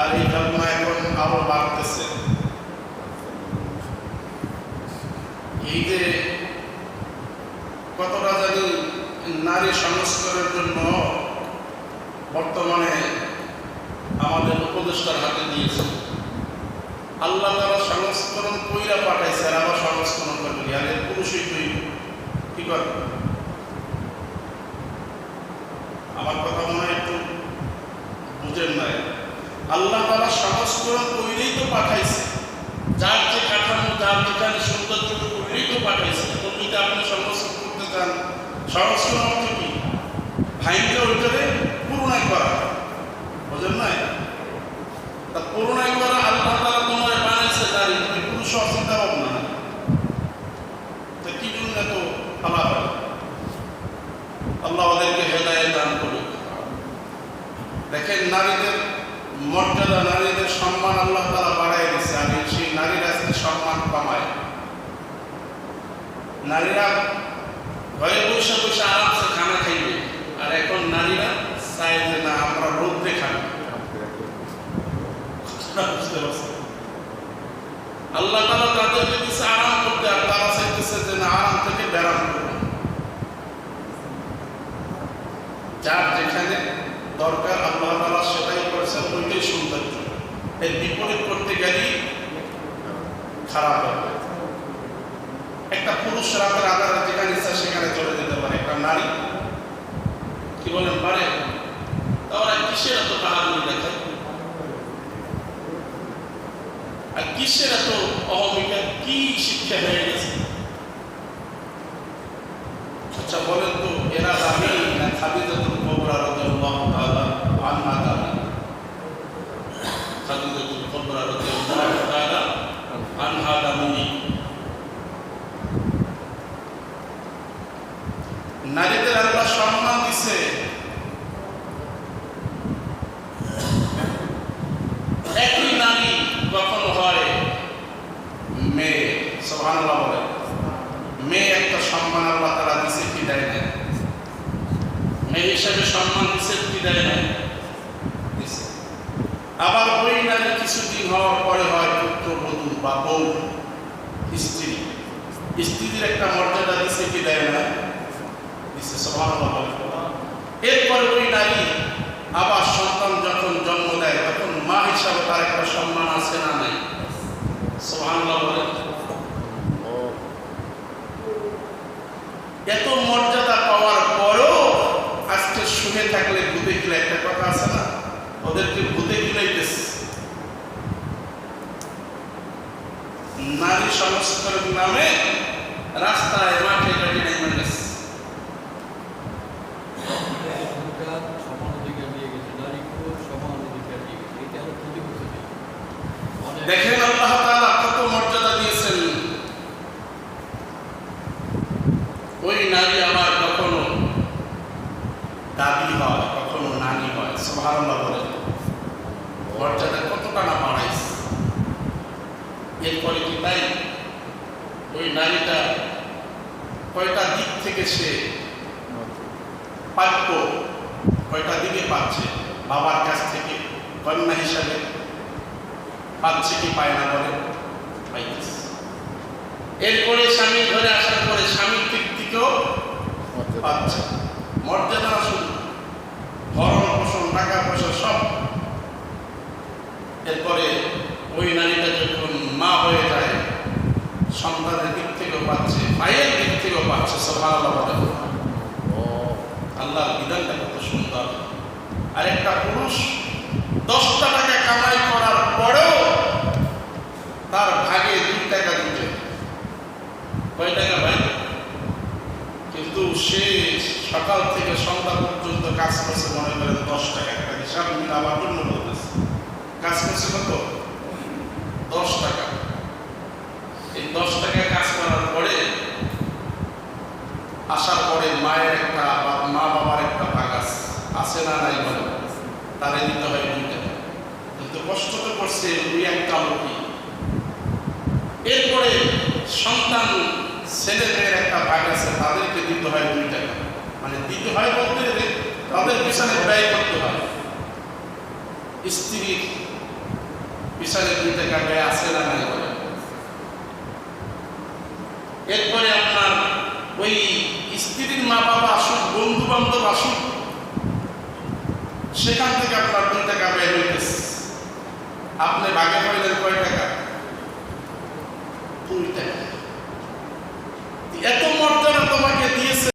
আর এই কালমা এখন আরো বাড়তেছে। এই যে কতটা জানি নারী সংস্কারের জন্য বর্তমানে আমাদের উপদেষ্টার হাতে দিয়েছে। আল্লাহ তারা সংস্করণ কইরা পাঠাইছে, আর আবার সংস্করণ করবে, আর এর পুরুষই তৈরি কি করে। আমার কথা মনে হয় একটু বুঝেন নাই। আল্লাহ তারা সংস্করণ কইরেই তো পাঠাইছে, যার যে কাঠামো, যার যেখানে সৌন্দর্য কইরেই তো পাঠাইছে। তুমি তো আপনি সংস্করণ করতে চান, সংস্করণ অর্থ কি? ভাইকে ওইটারে পুরোনায় করা, বুঝেন নাই? তা পুরোনায় করা আল্লাহ তারা তোমার বানাইছে নারী, তুমি পুরুষ অচিন্তা ভাবনা না, তো কি জন্য এত ভালো হয়? আল্লাহ ওদেরকে হেদায়েত দান করুক। দেখেন নারীদের মর্যাদা, নারীদের সম্মান আল্লাহ তাআলা বাড়ায় দিচ্ছে। আর সেই নারীরা সম্মান কমায়। নারীরা ঘরে বসে বসে আরামসে খানা খাইবে, আর এখন নারীরা চায় যে না আমরা রোদ্রে খাবো। বুঝতে পারছি? আল্লাহ তাআলা তাদেরকে দিচ্ছে আরাম করতে, আর তারা চাইতেছে যে না আরাম থেকে ব্যারাম করবো। যার যেখানে দরকার আল্লাহ তাআলা সেটাই করেছেন, ওইটাই সৌন্দর্য। এর বিপরীত করতে গেলেই খারাপ হবে। একটা পুরুষ রাতের আধারে যেখানে ইচ্ছা সেখানে চলে যেতে পারে, একটা নারী কি বলেন পারে? তাহলে কিসের এত বাহাদুরি দেখায়, আর কিসের এত অহমিকা, কি শিক্ষা হয়ে গেছে? আচ্ছা বলেন তো, এরা দামি না খাদিজাতুল কুবরা রাদিয়াল্লাহু তাআলা আনহা দামি? খাদিজাতুল কুবরা রাদিয়াল্লাহু তাআলা আনহা দামি। নারীদের আল্লাহ সম্মান দিছে। একই নারী কখনো হয় মেয়ে, সুবহানাল্লাহ বলে, মেয়ে একটা সম্মান আল্লাহ তাআলা দিছে, কি দেয় না? মেয়ে হিসাবে সম্মান দিছে, কি দেয় না? দিছে। আবার ওই নারী কিছুদিন হওয়ার পরে হয় পুত্রবধূ বা বউ, স্ত্রী। স্ত্রীর একটা মর্যাদা দিছে, কি দেয় না? দিছে। সুবহানাল্লাহ বলে। এরপরে ওই নারী আবার সন্তান যখন জন্ম দেয়, তখন মা হিসাবে তার একটা সম্মান আছে না নাই? সুবহানাল্লাহ বলে। এত মর্যাদা পাওয়ার পরও আজকে শুনে থাকলে ভূতে গিলে, একটা কথা আছে না, ওদেরকে ভূতে গিলাইতেছে। নারী সংস্কারের নামে রাস্তায় মাঠে ঘাটে নেমে গেছে। দেখেন আল্লাহ তাআলা কত মর্যাদা দিয়েছেন। ওই নারী আবার কখনো দাদি হয়, কখনো নানি হয়। সুবহানাল্লাহ বলে। মর্যাদা কতটা না বাড়াইছে। এরপরে কি তাই ওই নারীটা কয়টা দিক থেকে সে প্রাপ্য, কয়টা দিকে পাচ্ছে? বাবার কাছ থেকে কন্যা হিসাবে পাচ্ছে কি পায় না? বলে পাইতেছে। এরপরে স্বামী ঘরে আসার পরে স্বামীর দিক থেকেও পাচ্ছে মর্যাদা, শুধু ভরণ পোষণ, টাকা পয়সা সব। এরপরে ওই নারীটা যখন মা হয়ে যায়, সন্তানের দিক থেকেও পাচ্ছে, ভাইয়ের দিক থেকেও পাচ্ছে। সুবহানাল্লাহ বলে। আল্লাহর বিধানটা কত সুন্দর। আর একটা পুরুষ 10টা টাকা কামাই করার পরেও তার ভাগে 2 টাকা দিতে। কয় টাকা ভাই? কিন্তু সে সকাল থেকে সন্ধ্যা পর্যন্ত কাজ করছে, মনে করেন 10 টাকা। একটা হিসাব মিলাবার জন্য বলতেছে, কাজ করছে কত? 10 টাকা। এই 10 টাকা কাজ করার পরে আসার পরে মায়ের একটা, মা বাবার একটা ভাগ আছে না নাই? বলে তারে দিতে হয় 2 টাকা। কিন্তু কষ্ট তো করছে 2-1 কামড়ি। এরপরে সন্তান ছেলে মেয়ের একটা ভাগ আছে, তাদেরকে দিতে হয় 2 টাকা। মানে দিতে হয় বলতে তাদের পিছনে ব্যয় করতে হয়। স্ত্রীর বিচারের 2 টাকা ব্যয় আছে না নাই বলে। এরপরে আপনার ওই স্ত্রীর মা বাবা আসুক, বন্ধু বান্ধব আসুক, সেখান থেকে আপনার 2 টাকা ব্যয় হইতেছে। আপনি ভাগে পাইলেন কয় টাকা? 2 টাকা।